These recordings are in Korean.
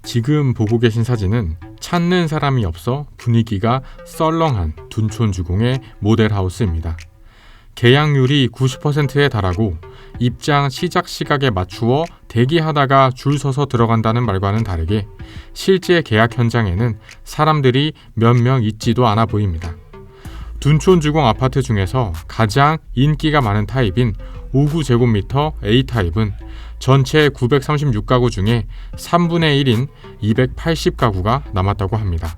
지금 보고 계신 사진은 찾는 사람이 없어 분위기가 썰렁한 둔촌주공의 모델하우스입니다. 계약률이 90%에 달하고 입장 시작 시각에 맞추어 대기하다가 줄 서서 들어간다는 말과는 다르게 실제 계약 현장에는 사람들이 몇 명 있지도 않아 보입니다. 둔촌주공 아파트 중에서 가장 인기가 많은 타입인 59제곱미터 A타입은 전체 936가구 중에 3분의 1인 280가구가 남았다고 합니다.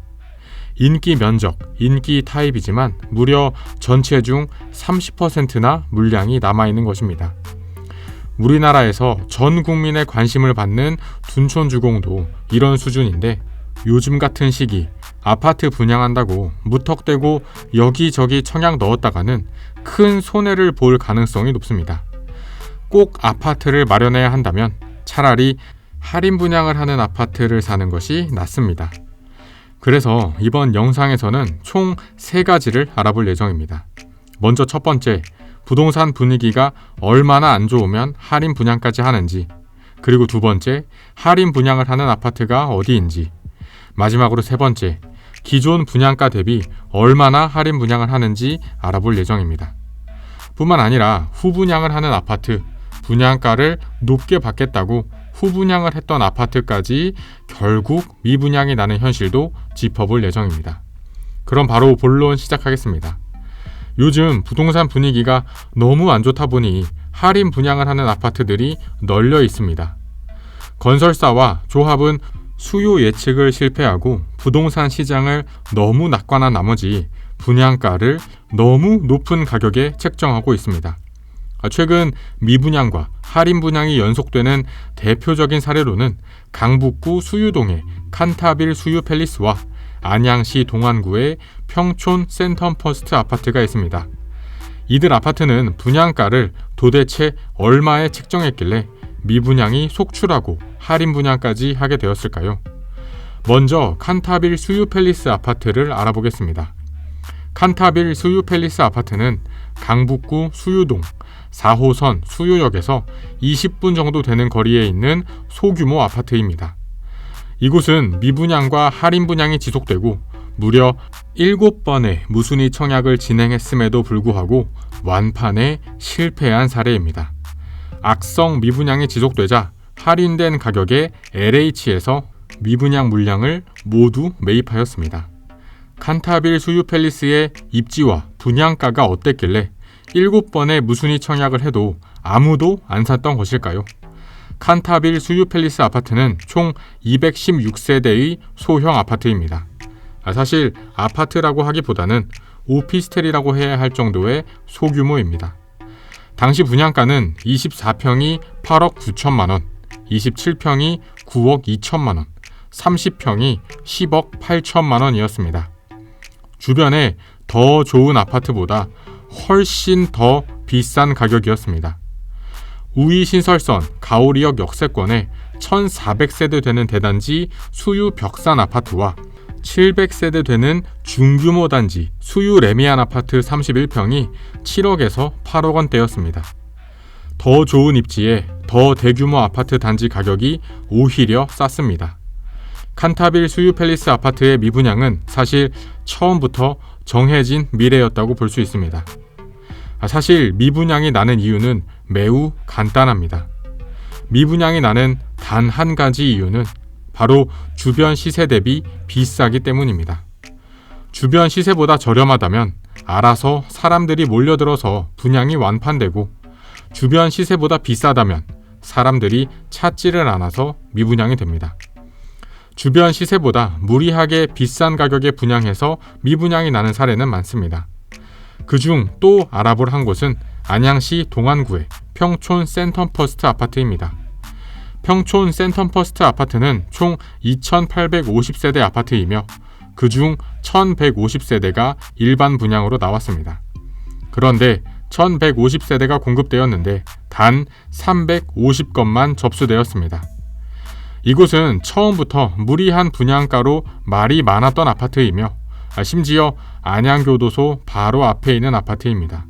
인기 면적, 인기 타입이지만 무려 전체 중 30%나 물량이 남아있는 것입니다. 우리나라에서 전 국민의 관심을 받는 둔촌주공도 이런 수준인데 요즘 같은 시기 아파트 분양한다고 무턱대고 여기저기 청약 넣었다가는 큰 손해를 볼 가능성이 높습니다. 꼭 아파트를 마련해야 한다면 차라리 할인 분양을 하는 아파트를 사는 것이 낫습니다. 그래서 이번 영상에서는 총 3가지를 알아볼 예정입니다. 먼저 첫 번째, 부동산 분위기가 얼마나 안 좋으면 할인 분양까지 하는지, 그리고 두 번째, 할인 분양을 하는 아파트가 어디인지, 마지막으로 세 번째, 기존 분양가 대비 얼마나 할인 분양을 하는지 알아볼 예정입니다. 뿐만 아니라 후분양을 하는 아파트, 분양가를 높게 받겠다고 후분양을 했던 아파트까지 결국 미분양이 나는 현실도 짚어볼 예정입니다. 그럼 바로 본론 시작하겠습니다. 요즘 부동산 분위기가 너무 안 좋다 보니 할인 분양을 하는 아파트들이 널려 있습니다. 건설사와 조합은 수요 예측을 실패하고 부동산 시장을 너무 낙관한 나머지 분양가를 너무 높은 가격에 책정하고 있습니다. 최근 미분양과 할인 분양이 연속되는 대표적인 사례로는 강북구 수유동의 칸타빌 수유팰리스와 안양시 동안구의 평촌 센텀퍼스트 아파트가 있습니다. 이들 아파트는 분양가를 도대체 얼마에 책정했길래 미분양이 속출하고 할인 분양까지 하게 되었을까요? 먼저 칸타빌 수유팰리스 아파트를 알아보겠습니다. 칸타빌 수유팰리스 아파트는 강북구 수유동 4호선 수유역에서 20분 정도 되는 거리에 있는 소규모 아파트입니다. 이곳은 미분양과 할인 분양이 지속되고 무려 7번의 무순위 청약을 진행했음에도 불구하고 완판에 실패한 사례입니다. 악성 미분양이 지속되자 할인된 가격에 LH에서 미분양 물량을 모두 매입하였습니다. 칸타빌 수유팰리스의 입지와 분양가가 어땠길래 7번의 무순위 청약을 해도 아무도 안 샀던 것일까요? 칸타빌 수유팰리스 아파트는 총 216세대의 소형 아파트입니다. 사실 아파트라고 하기보다는 오피스텔이라고 해야 할 정도의 소규모입니다. 당시 분양가는 24평이 8억 9천만 원, 27평이 9억 2천만 원, 30평이 10억 8천만 원이었습니다. 주변에 더 좋은 아파트보다 훨씬 더 비싼 가격이었습니다. 우이신설선 가오리역 역세권에 1,400세대 되는 대단지 수유 벽산 아파트와 700세대 되는 중규모 단지 수유 레미안 아파트 31평이 7억에서 8억 원대였습니다. 더 좋은 입지에 더 대규모 아파트 단지 가격이 오히려 쌌습니다. 칸타빌 수유팰리스 아파트의 미분양은 사실 처음부터 정해진 미래였다고 볼 수 있습니다. 사실 미분양이 나는 이유는 매우 간단합니다. 미분양이 나는 단 한 가지 이유는 바로 주변 시세 대비 비싸기 때문입니다. 주변 시세보다 저렴하다면 알아서 사람들이 몰려들어서 분양이 완판되고 주변 시세보다 비싸다면 사람들이 찾지를 않아서 미분양이 됩니다. 주변 시세보다 무리하게 비싼 가격에 분양해서 미분양이 나는 사례는 많습니다. 그중 또 알아볼 한 곳은 안양시 동안구의 평촌 센텀퍼스트 아파트입니다. 평촌 센텀퍼스트 아파트는 총 2,850세대 아파트이며 그중 1,150세대가 일반 분양으로 나왔습니다. 그런데 1,150세대가 공급되었는데 단 350건만 접수되었습니다. 이곳은 처음부터 무리한 분양가로 말이 많았던 아파트이며 심지어 안양교도소 바로 앞에 있는 아파트입니다.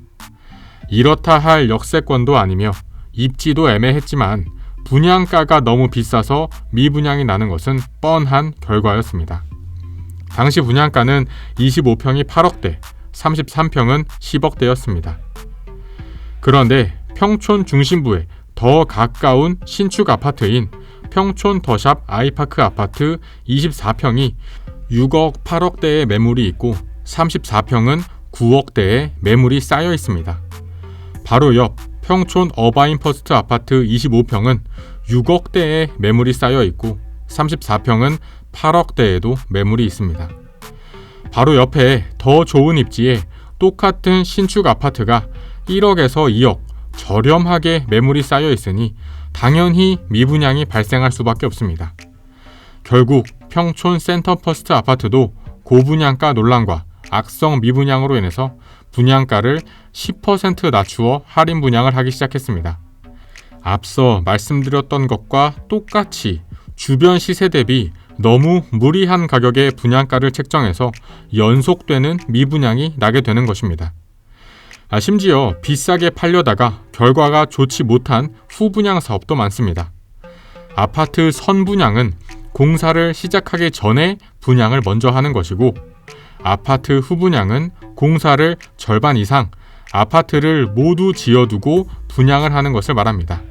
이렇다 할 역세권도 아니며 입지도 애매했지만 분양가가 너무 비싸서 미분양이 나는 것은 뻔한 결과였습니다. 당시 분양가는 25평이 8억대, 33평은 10억대였습니다. 그런데 평촌 중심부에 더 가까운 신축 아파트인 평촌 더샵 아이파크 아파트 24평이 6억 8억대의 매물이 있고 34평은 9억대의 매물이 쌓여 있습니다. 바로 옆 평촌 어바인 퍼스트 아파트 25평은 6억대의 매물이 쌓여 있고 34평은 8억대에도 매물이 있습니다. 바로 옆에 더 좋은 입지에 똑같은 신축 아파트가 1억에서 2억 저렴하게 매물이 쌓여 있으니 당연히 미분양이 발생할 수밖에 없습니다. 결국 평촌 센터퍼스트 아파트도 고분양가 논란과 악성 미분양으로 인해서 분양가를 10% 낮추어 할인 분양을 하기 시작했습니다. 앞서 말씀드렸던 것과 똑같이 주변 시세 대비 너무 무리한 가격의 분양가를 책정해서 연속되는 미분양이 나게 되는 것입니다. 심지어 비싸게 팔려다가 결과가 좋지 못한 후분양 사업도 많습니다. 아파트 선분양은 공사를 시작하기 전에 분양을 먼저 하는 것이고, 아파트 후분양은 공사를 절반 이상 아파트를 모두 지어두고 분양을 하는 것을 말합니다.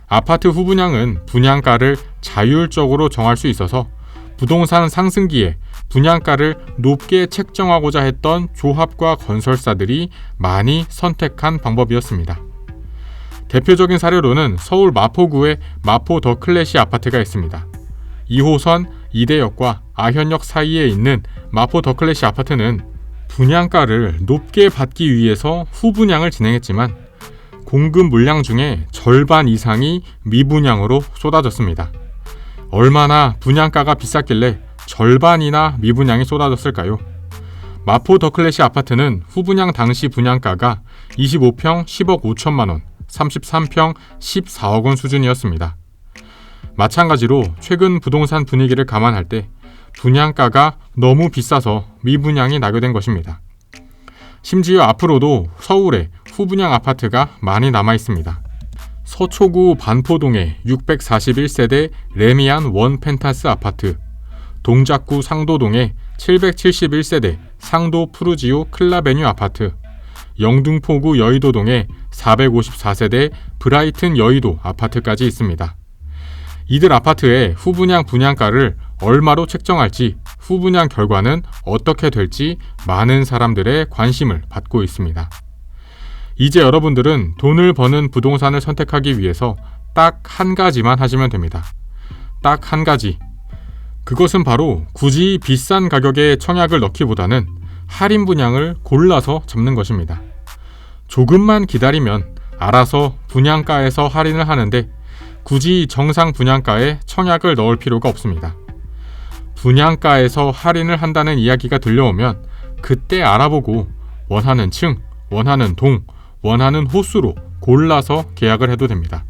아파트 후분양은 분양가를 자율적으로 정할 수 있어서 부동산 상승기에 분양가를 높게 책정하고자 했던 조합과 건설사들이 많이 선택한 방법이었습니다. 대표적인 사례로는 서울 마포구의 마포 더 클래시 아파트가 있습니다. 2호선 이대역과 아현역 사이에 있는 마포 더 클래시 아파트는 분양가를 높게 받기 위해서 후분양을 진행했지만 공급 물량 중에 절반 이상이 미분양으로 쏟아졌습니다. 얼마나 분양가가 비쌌길래 절반이나 미분양이 쏟아졌을까요? 마포 더 클래시 아파트는 후분양 당시 분양가가 25평 10억 5천만 원, 33평 14억 원 수준이었습니다. 마찬가지로 최근 부동산 분위기를 감안할 때 분양가가 너무 비싸서 미분양이 나게 된 것입니다. 심지어 앞으로도 서울에 후분양 아파트가 많이 남아 있습니다. 서초구 반포동의 641세대 레미안 원 펜타스 아파트, 동작구 상도동의 771세대 상도 푸르지오 클라베뉴 아파트, 영등포구 여의도동의 454세대 브라이튼 여의도 아파트까지 있습니다. 이들 아파트의 후분양 분양가를 얼마로 책정할지, 후분양 결과는 어떻게 될지 많은 사람들의 관심을 받고 있습니다. 이제 여러분들은 돈을 버는 부동산을 선택하기 위해서 딱 한 가지만 하시면 됩니다. 딱 한 가지. 그것은 바로 굳이 비싼 가격에 청약을 넣기보다는 할인 분양을 골라서 잡는 것입니다. 조금만 기다리면 알아서 분양가에서 할인을 하는데 굳이 정상 분양가에 청약을 넣을 필요가 없습니다. 분양가에서 할인을 한다는 이야기가 들려오면 그때 알아보고 원하는 층, 원하는 동, 원하는 호수로 골라서 계약을 해도 됩니다.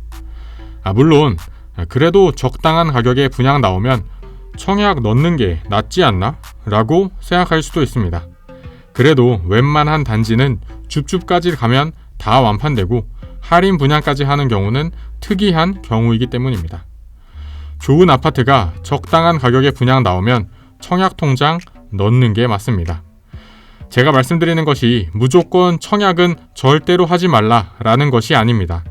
물론 그래도 적당한 가격에 분양 나오면 청약 넣는 게 낫지 않나? 라고 생각할 수도 있습니다. 그래도 웬만한 단지는 줍줍까지 가면 다 완판되고 할인 분양까지 하는 경우는 특이한 경우이기 때문입니다. 좋은 아파트가 적당한 가격에 분양 나오면 청약 통장 넣는 게 맞습니다. 제가 말씀드리는 것이 무조건 청약은 절대로 하지 말라라는 것이 아닙니다.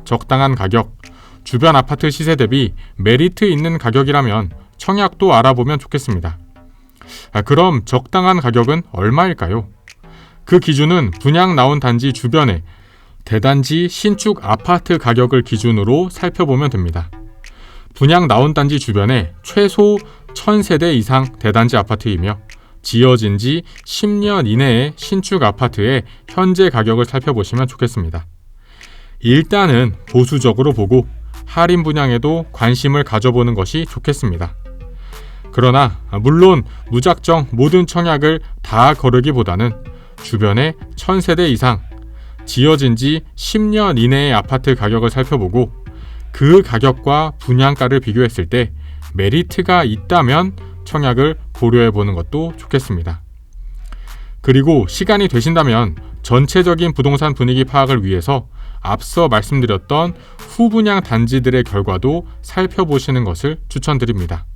적당한 가격, 주변 아파트 시세 대비 메리트 있는 가격이라면 청약도 알아보면 좋겠습니다. 그럼 적당한 가격은 얼마일까요? 그 기준은 분양 나온 단지 주변에 대단지 신축 아파트 가격을 기준으로 살펴보면 됩니다. 분양 나온 단지 주변에 최소 1000세대 이상 대단지 아파트이며 지어진 지 10년 이내의 신축 아파트의 현재 가격을 살펴보시면 좋겠습니다. 일단은 보수적으로 보고 할인 분양에도 관심을 가져보는 것이 좋겠습니다. 그러나 물론 무작정 모든 청약을 다 거르기보다는 주변에 1000세대 이상 지어진 지 10년 이내의 아파트 가격을 살펴보고 그 가격과 분양가를 비교했을 때 메리트가 있다면 청약을 고려해보는 것도 좋겠습니다. 그리고 시간이 되신다면 전체적인 부동산 분위기 파악을 위해서 앞서 말씀드렸던 후분양 단지들의 결과도 살펴보시는 것을 추천드립니다.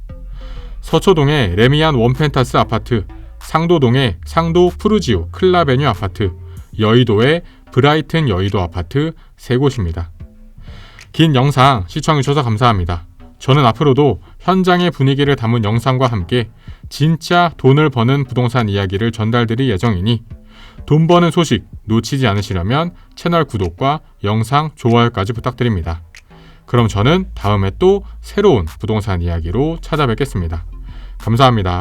서초동의 레미안 원펜타스 아파트, 상도동의 상도 푸르지오 클라베뉴 아파트, 여의도의 브라이튼 여의도 아파트 3곳입니다. 긴 영상 시청해주셔서 감사합니다. 저는 앞으로도 현장의 분위기를 담은 영상과 함께 진짜 돈을 버는 부동산 이야기를 전달드릴 예정이니 돈 버는 소식 놓치지 않으시려면 채널 구독과 영상 좋아요까지 부탁드립니다. 그럼 저는 다음에 또 새로운 부동산 이야기로 찾아뵙겠습니다. 감사합니다.